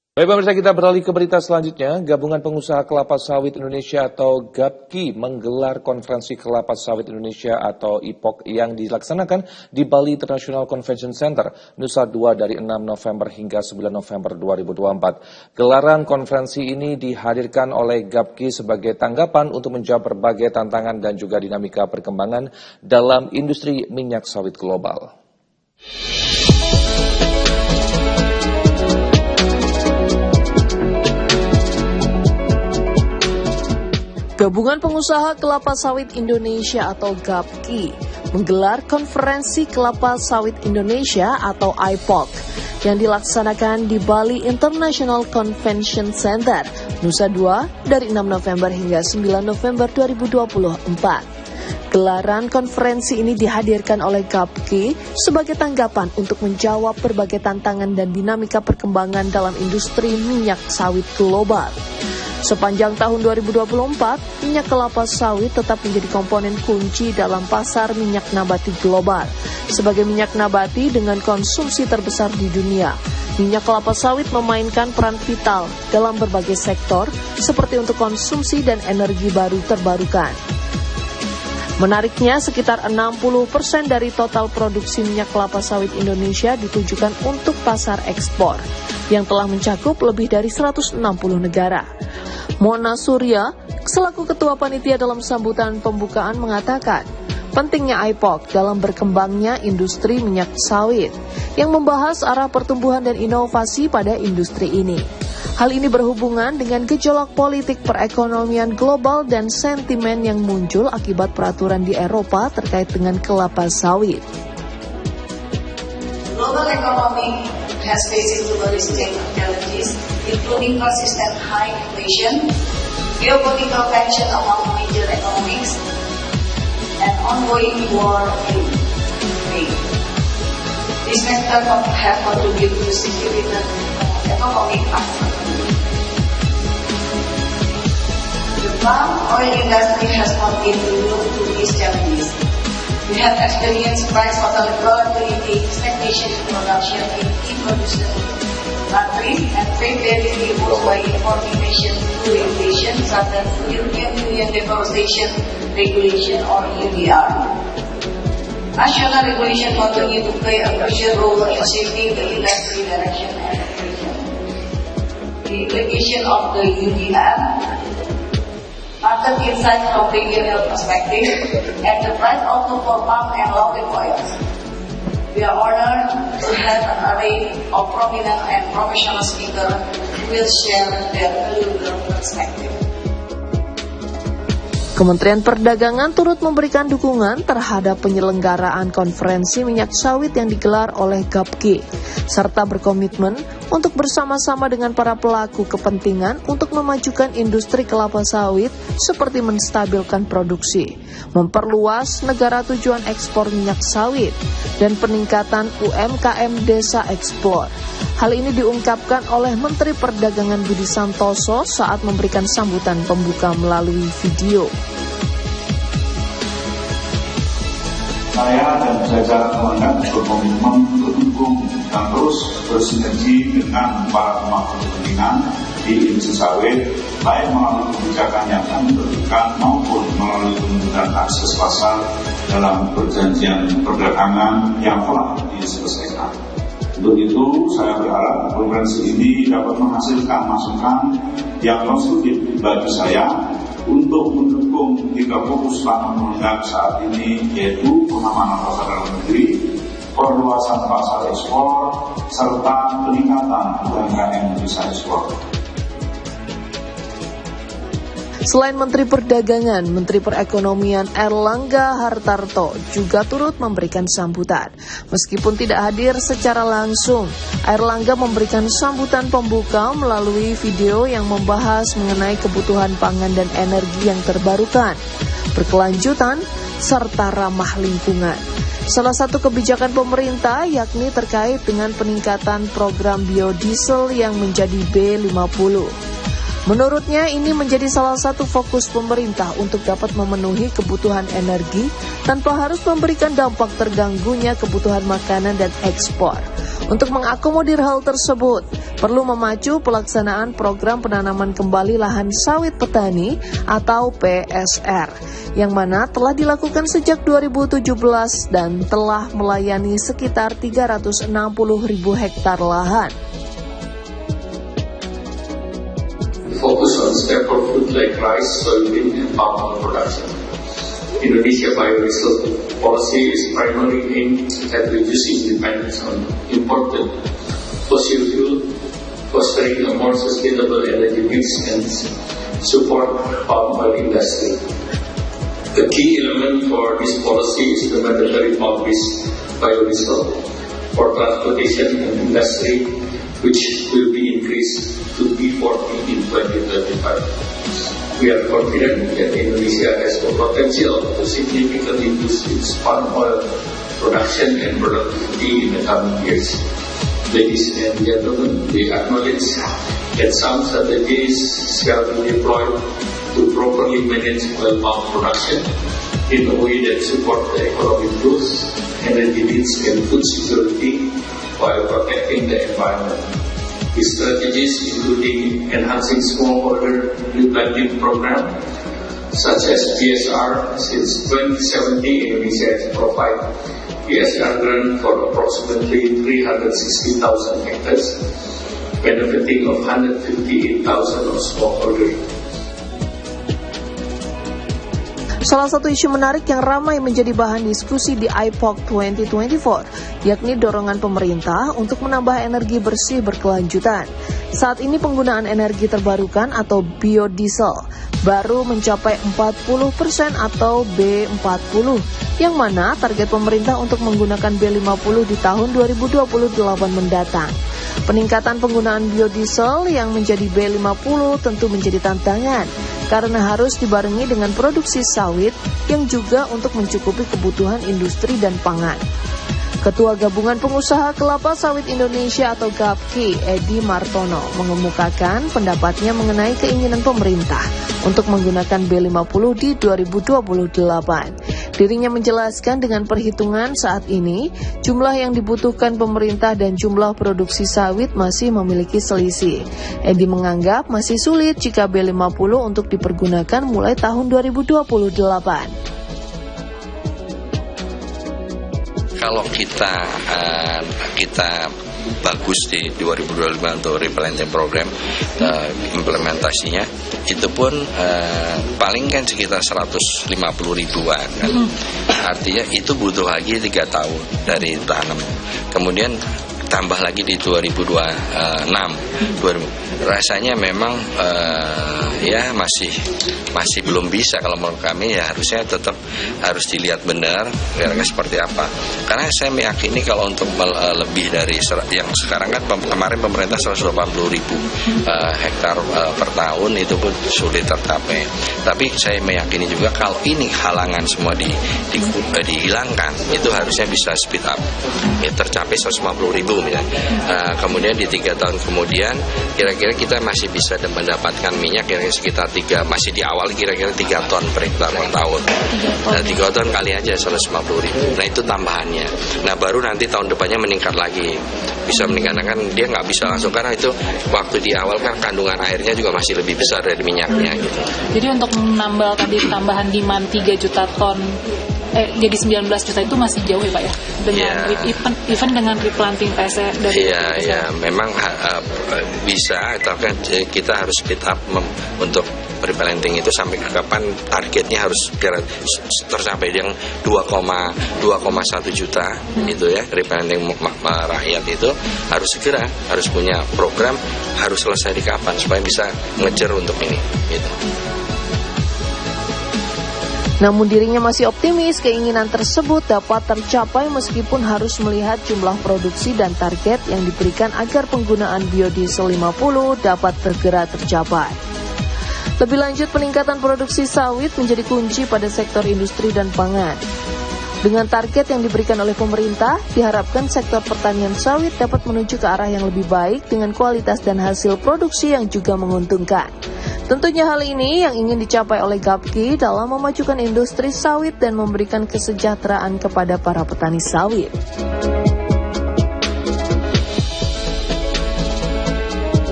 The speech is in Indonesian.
Baik pemirsa, kita beralih ke berita selanjutnya. Gabungan Pengusaha Kelapa Sawit Indonesia atau GAPKI menggelar konferensi Kelapa Sawit Indonesia atau IPOK yang dilaksanakan di Bali International Convention Center, Nusa Dua dari 6 November hingga 9 November 2024. Gelaran konferensi ini dihadirkan oleh GAPKI sebagai tanggapan untuk menjawab berbagai tantangan dan juga dinamika perkembangan dalam industri minyak sawit global. Gabungan Pengusaha Kelapa Sawit Indonesia atau GAPKI menggelar konferensi Kelapa Sawit Indonesia atau IPOK yang dilaksanakan di Bali International Convention Center, Nusa Dua dari 6 November hingga 9 November 2024. Gelaran konferensi ini dihadirkan oleh GAPKI sebagai tanggapan untuk menjawab berbagai tantangan dan dinamika perkembangan dalam industri minyak sawit global. Sepanjang tahun 2024, minyak kelapa sawit tetap menjadi komponen kunci dalam pasar minyak nabati global. Sebagai minyak nabati dengan konsumsi terbesar di dunia, minyak kelapa sawit memainkan peran vital dalam berbagai sektor seperti untuk konsumsi dan energi baru terbarukan. Menariknya, sekitar 60% dari total produksi minyak kelapa sawit Indonesia ditujukan untuk pasar ekspor, yang telah mencakup lebih dari 160 negara. Mona Surya, selaku Ketua Panitia dalam sambutan pembukaan mengatakan, pentingnya IPOK dalam berkembangnya industri minyak sawit, yang membahas arah pertumbuhan dan inovasi pada industri ini. Hal ini berhubungan dengan gejolak politik perekonomian global dan sentimen yang muncul akibat peraturan di Eropa terkait dengan kelapa sawit. Global economy has faced global challenges, including persistent high inflation, geopolitical tension among major economies, and ongoing war in Ukraine. These factors have contributed to significant economic uncertainty. The palm oil industry has not been immune to these challenges. We have experienced price volatility, stagnation in production in key producing countries, and trade barriers imposed by importing nations through regulation, such as European Union Deforestation Regulation or EUDR. National regulation continue to play a crucial role in shaping the industry direction and operation. The application of the EUDR, market insights from regional perspective, and the price outlook for palm and olive oils. We are honored to have an array of prominent and professional speakers who will share their valuable perspective. Kementerian Perdagangan turut memberikan dukungan terhadap penyelenggaraan konferensi minyak sawit yang digelar oleh GAPKI, serta berkomitmen untuk bersama-sama dengan para pelaku kepentingan untuk memajukan industri kelapa sawit seperti menstabilkan produksi, memperluas negara tujuan ekspor minyak sawit, dan peningkatan UMKM desa ekspor. Hal ini diungkapkan oleh Menteri Perdagangan Budi Santoso saat memberikan sambutan pembuka melalui video. Saya dan jajaran Kemendak berkomitmen untuk mendukung dan terus bersinergi dengan para pemangku kepentingan di industri sawit, baik melalui kebijakan yang kami berikan maupun melalui kemudahan akses pasar dalam perjanjian perdagangan yang telah diselesaikan. Untuk itu, saya berharap konferensi ini dapat menghasilkan masukan yang konstruktif bagi saya untuk mendukung 3 fokus langkah Kemendak saat ini, yaitu pengamanan pasar dalam negeri, perluasan pasar ekspor, serta peningkatan UMKM desa ekspor. Selain Menteri Perdagangan, Menteri Perekonomian Erlangga Hartarto juga turut memberikan sambutan. Meskipun tidak hadir secara langsung, Erlangga memberikan sambutan pembuka melalui video yang membahas mengenai kebutuhan pangan dan energi yang terbarukan, berkelanjutan, serta ramah lingkungan. Salah satu kebijakan pemerintah yakni terkait dengan peningkatan program biodiesel yang menjadi B50. Menurutnya ini menjadi salah satu fokus pemerintah untuk dapat memenuhi kebutuhan energi tanpa harus memberikan dampak terganggunya kebutuhan makanan dan ekspor. Untuk mengakomodir hal tersebut, perlu memacu pelaksanaan program penanaman kembali lahan sawit petani atau PSR, yang mana telah dilakukan sejak 2017 dan telah melayani sekitar 360.000 hektar lahan. Focus on staple food like rice, soybean, and palm oil production. Indonesia biodiesel policy is primarily aimed at reducing dependence on imported fossil fuel, fostering a more sustainable energy mix, and support palm oil industry. The key element for this policy is the mandatory palm-based biodiesel for transportation and industry, which will be increased to B40 in 2035. We are confident that Indonesia has the potential to significantly boost its palm oil production and productivity in the coming years. Ladies and gentlemen, we acknowledge that some strategies shall be deployed to properly manage oil palm production in a way that support the economic growth, energy needs, and food security while protecting the environment. These strategies including enhancing smallholder replanting program, such as PSR. Since 2017, Indonesia has provided PSR grant for approximately 360,000 hectares, benefiting of 158,000 of smallholder. Salah satu isu menarik yang ramai menjadi bahan diskusi di IPOC 2024, yakni dorongan pemerintah untuk menambah energi bersih berkelanjutan. Saat ini penggunaan energi terbarukan atau biodiesel baru mencapai 40% atau B40, yang mana target pemerintah untuk menggunakan B50 di tahun 2028 mendatang. Peningkatan penggunaan biodiesel yang menjadi B50 tentu menjadi tantangan, karena harus dibarengi dengan produksi sawit yang juga untuk mencukupi kebutuhan industri dan pangan. Ketua Gabungan Pengusaha Kelapa Sawit Indonesia atau GAPKI, Edi Martono, mengemukakan pendapatnya mengenai keinginan pemerintah untuk menggunakan B50 di 2028. Dirinya menjelaskan dengan perhitungan saat ini, jumlah yang dibutuhkan pemerintah dan jumlah produksi sawit masih memiliki selisih. Edi menganggap masih sulit jika B50 untuk dipergunakan mulai tahun 2028. Kalau kita bagus di 2025 untuk replanting program, implementasinya itu pun paling kan sekitar 150 ribuan kan. Artinya itu butuh lagi 3 tahun dari tanam, kemudian tambah lagi di 2026. Rasanya memang ya masih belum bisa. Kalau menurut kami ya harusnya tetap harus dilihat benar kira-kira seperti apa. Karena saya meyakini kalau untuk lebih dari yang sekarang kan kemarin pemerintah 180 ribu hektar per tahun itu pun sulit tercapai. Tapi saya meyakini juga kalau ini halangan semua dihilangkan, itu harusnya bisa speed up, ya, tercapai 150 ribu misalnya. Kemudian di 3 tahun kemudian kira-kira kita masih bisa mendapatkan minyak kira-kira sekitar 3, masih di awal kira-kira 3 ton per hektar per tahun. 3 ton kali aja 150 ribu. Nah itu tambahannya. Nah baru nanti tahun depannya meningkat lagi. Bisa meningkatkan, dia nggak bisa langsung karena itu waktu di awal kan kandungan airnya juga masih lebih besar dari minyaknya gitu. Jadi untuk menambah tadi tambahan demand 3 juta ton jadi 19 juta itu masih jauh ya Pak ya, dengan even dengan replanting PSR dari memang bisa, tapi kita harus speed up untuk replanting itu sampai ke kapan targetnya harus tercapai yang 2,1 juta itu ya, replanting rakyat itu harus segera, harus punya program, harus selesai di kapan supaya bisa ngejar untuk ini gitu. Namun dirinya masih optimis keinginan tersebut dapat tercapai meskipun harus melihat jumlah produksi dan target yang diberikan agar penggunaan biodiesel 50 dapat segera tercapai. Lebih lanjut, peningkatan produksi sawit menjadi kunci pada sektor industri dan pangan. Dengan target yang diberikan oleh pemerintah, diharapkan sektor pertanian sawit dapat menuju ke arah yang lebih baik dengan kualitas dan hasil produksi yang juga menguntungkan. Tentunya hal ini yang ingin dicapai oleh GAPKI dalam memajukan industri sawit dan memberikan kesejahteraan kepada para petani sawit.